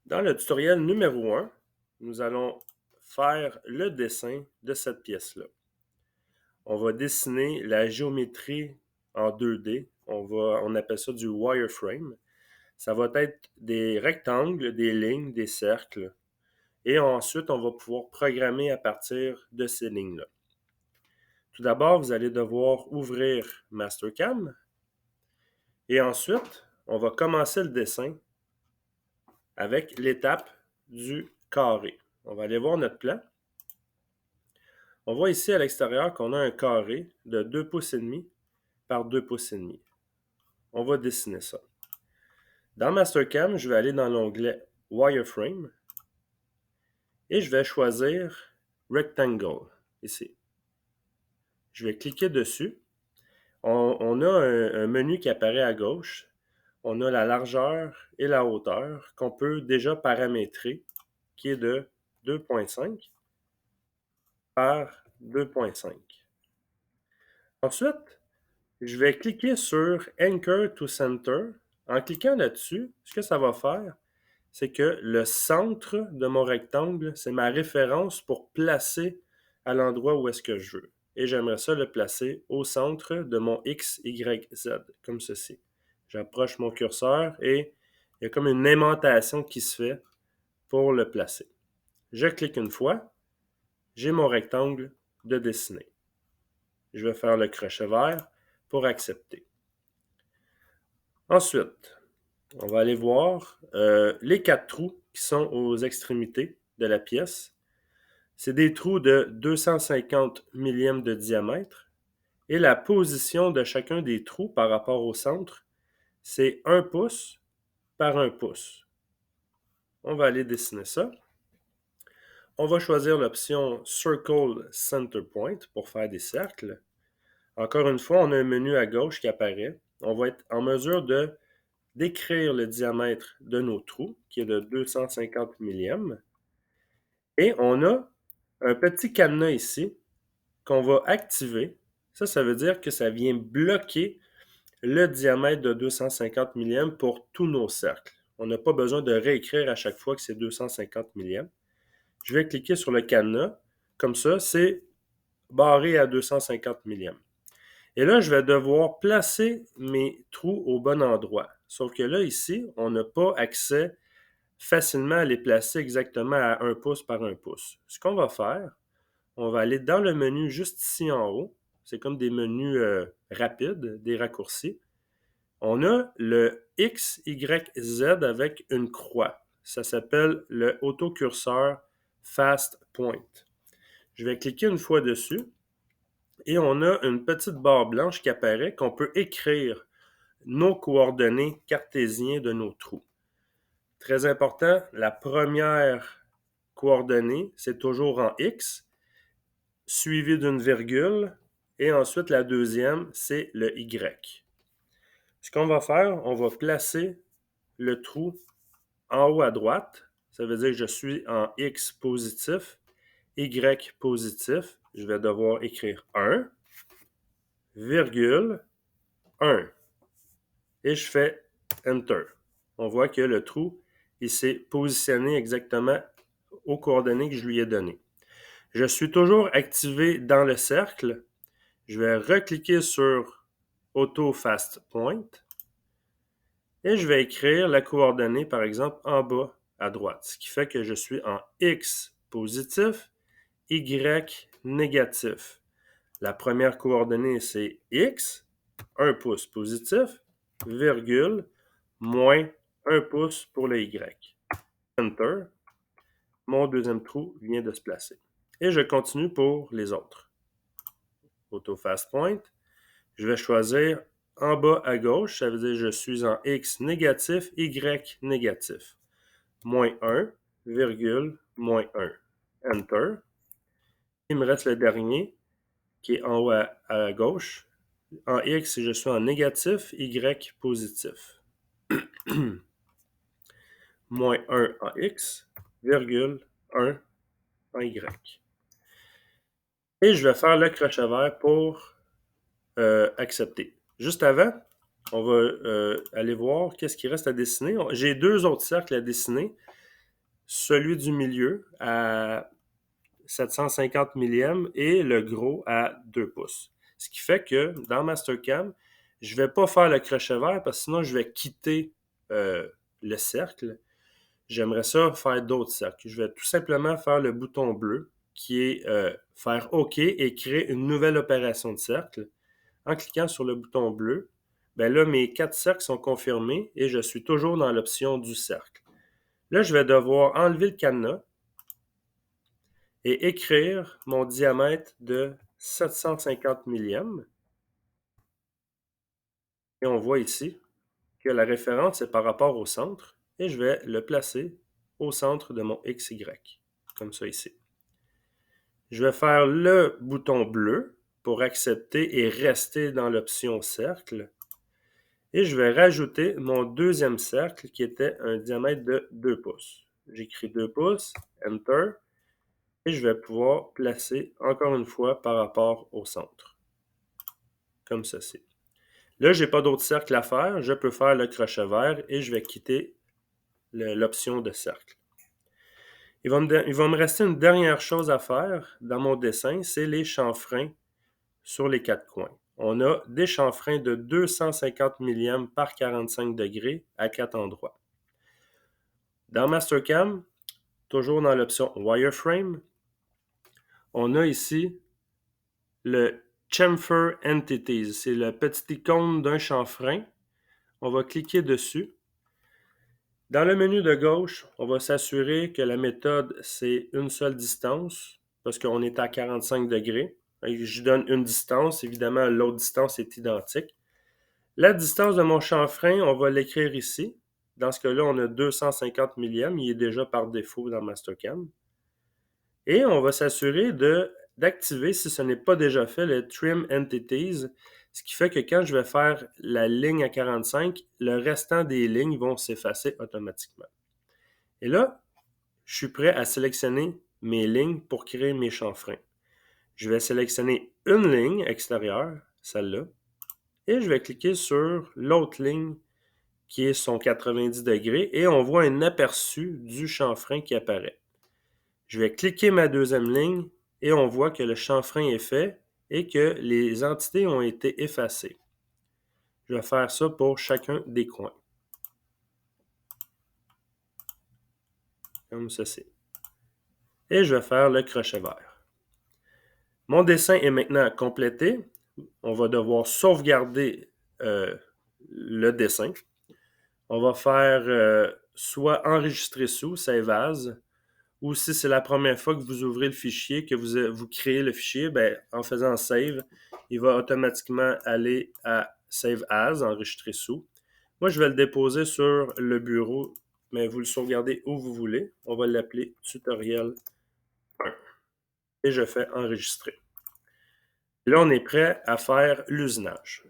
Dans le tutoriel numéro 1, nous allons faire le dessin de cette pièce-là. On va dessiner la géométrie en 2D. On appelle ça du wireframe. Ça va être des rectangles, des lignes, des cercles. Et ensuite, on va pouvoir programmer à partir de ces lignes-là. Tout d'abord, vous allez devoir ouvrir Mastercam. Et ensuite, on va commencer le dessin avec l'étape du carré. On va aller voir notre plan. On voit ici à l'extérieur qu'on a un carré de 2 pouces et demi par 2 pouces et demi. On va dessiner ça. Dans Mastercam, je vais aller dans l'onglet Wireframe et je vais choisir Rectangle ici. Je vais cliquer dessus. On a un menu qui apparaît à gauche. On a la largeur et la hauteur qu'on peut déjà paramétrer, qui est de 2,5 par 2,5. Ensuite, je vais cliquer sur Anchor to Center. En cliquant là-dessus, ce que ça va faire, c'est que le centre de mon rectangle, c'est ma référence pour placer à l'endroit où est-ce que je veux. Et j'aimerais ça le placer au centre de mon X, Y, Z, comme ceci. J'approche mon curseur et il y a comme une aimantation qui se fait pour le placer. Je clique une fois, j'ai mon rectangle de dessiner. Je vais faire le crochet vert pour accepter. Ensuite, on va aller voir les 4 trous qui sont aux extrémités de la pièce. C'est des trous de 250 millièmes de diamètre et la position de chacun des trous par rapport au centre, c'est 1 pouce par 1 pouce. On va aller dessiner ça. On va choisir l'option Circle Center Point pour faire des cercles. Encore une fois, on a un menu à gauche qui apparaît. On va être en mesure d'écrire le diamètre de nos trous, qui est de 250 millièmes. Et on a un petit cadenas ici qu'on va activer. Ça veut dire que ça vient bloquer le diamètre de 250 millièmes pour tous nos cercles. On n'a pas besoin de réécrire à chaque fois que c'est 250 millièmes. Je vais cliquer sur le cadenas. Comme ça, c'est barré à 250 millièmes. Et là, je vais devoir placer mes trous au bon endroit. Sauf que là, ici, on n'a pas accès facilement à les placer exactement à 1 pouce par 1 pouce. Ce qu'on va faire, on va aller dans le menu juste ici en haut. C'est comme des menus rapides, des raccourcis. On a le X, Y, Z avec une croix. Ça s'appelle le autocurseur Fast Point. Je vais cliquer une fois dessus et on a une petite barre blanche qui apparaît qu'on peut écrire nos coordonnées cartésiennes de nos trous. Très important, la première coordonnée, c'est toujours en X, suivi d'une virgule, et ensuite la deuxième, c'est le Y. Ce qu'on va faire, on va placer le trou en haut à droite. Ça veut dire que je suis en X positif, Y positif. Je vais devoir écrire 1, virgule, 1. Et je fais Enter. On voit que le trou, il s'est positionné exactement aux coordonnées que je lui ai données. Je suis toujours activé dans le cercle. Je vais recliquer sur Auto Fast Point et je vais écrire la coordonnée, par exemple, en bas à droite, ce qui fait que je suis en X positif, Y négatif. La première coordonnée, c'est X, 1 pouce positif, virgule, moins 1 pouce pour le Y. Enter. Mon deuxième trou vient de se placer. Et je continue pour les autres. Auto Fast Point. Je vais choisir en bas à gauche, ça veut dire que je suis en X négatif, Y négatif. Moins 1, virgule, moins 1. Enter. Il me reste le dernier, qui est en haut à gauche. En X, je suis en négatif, Y positif. Moins 1 en X, virgule, 1 en Y. Et je vais faire le crochet vert pour accepter. Juste avant, on va aller voir qu'est-ce qui reste à dessiner. J'ai 2 autres cercles à dessiner. celui du milieu à 750 millièmes et le gros à 2 pouces. Ce qui fait que dans Mastercam, je ne vais pas faire le crochet vert parce que sinon je vais quitter le cercle. J'aimerais ça faire d'autres cercles. Je vais tout simplement faire le bouton bleu qui est faire OK et créer une nouvelle opération de cercle. En cliquant sur le bouton bleu, ben là, mes 4 cercles sont confirmés et je suis toujours dans l'option du cercle. Là, je vais devoir enlever le cadenas et écrire mon diamètre de 750 millièmes. Et on voit ici que la référence est par rapport au centre et je vais le placer au centre de mon XY, comme ça ici. Je vais faire le bouton bleu pour accepter et rester dans l'option cercle. Et je vais rajouter mon deuxième cercle qui était un diamètre de 2 pouces. J'écris 2 pouces, Enter, et je vais pouvoir placer encore une fois par rapport au centre, comme ceci. Là, je n'ai pas d'autres cercles à faire. Je peux faire le crochet vert et je vais quitter l'option de cercle. Il va me rester une dernière chose à faire dans mon dessin, c'est les chanfreins sur les 4 coins. On a des chanfreins de 250 millièmes par 45 degrés à 4 endroits. Dans Mastercam, toujours dans l'option Wireframe, on a ici le Chamfer Entities. C'est la petite icône d'un chanfrein. On va cliquer dessus. Dans le menu de gauche, on va s'assurer que la méthode, c'est une seule distance, parce qu'on est à 45 degrés. Je donne une distance, évidemment, l'autre distance est identique. La distance de mon chanfrein, on va l'écrire ici. Dans ce cas-là, on a 250 millièmes. Il est déjà par défaut dans Mastercam. Et on va s'assurer d'activer, si ce n'est pas déjà fait, le Trim Entities, ce qui fait que quand je vais faire la ligne à 45, le restant des lignes vont s'effacer automatiquement. Et là, je suis prêt à sélectionner mes lignes pour créer mes chanfreins. Je vais sélectionner une ligne extérieure, celle-là, et je vais cliquer sur l'autre ligne qui est son 90 degrés et on voit un aperçu du chanfrein qui apparaît. Je vais cliquer ma deuxième ligne et on voit que le chanfrein est fait et que les entités ont été effacées. Je vais faire ça pour chacun des coins. Comme ceci. Et je vais faire le crochet vert. Mon dessin est maintenant complété. On va devoir sauvegarder le dessin. On va faire soit enregistrer sous, save as, ou si c'est la première fois que vous ouvrez le fichier, que vous créez le fichier, ben, en faisant save, il va automatiquement aller à save as, enregistrer sous. Moi, je vais le déposer sur le bureau, mais vous le sauvegardez où vous voulez. On va l'appeler tutoriel 1. Et je fais enregistrer. Là, on est prêt à faire l'usinage.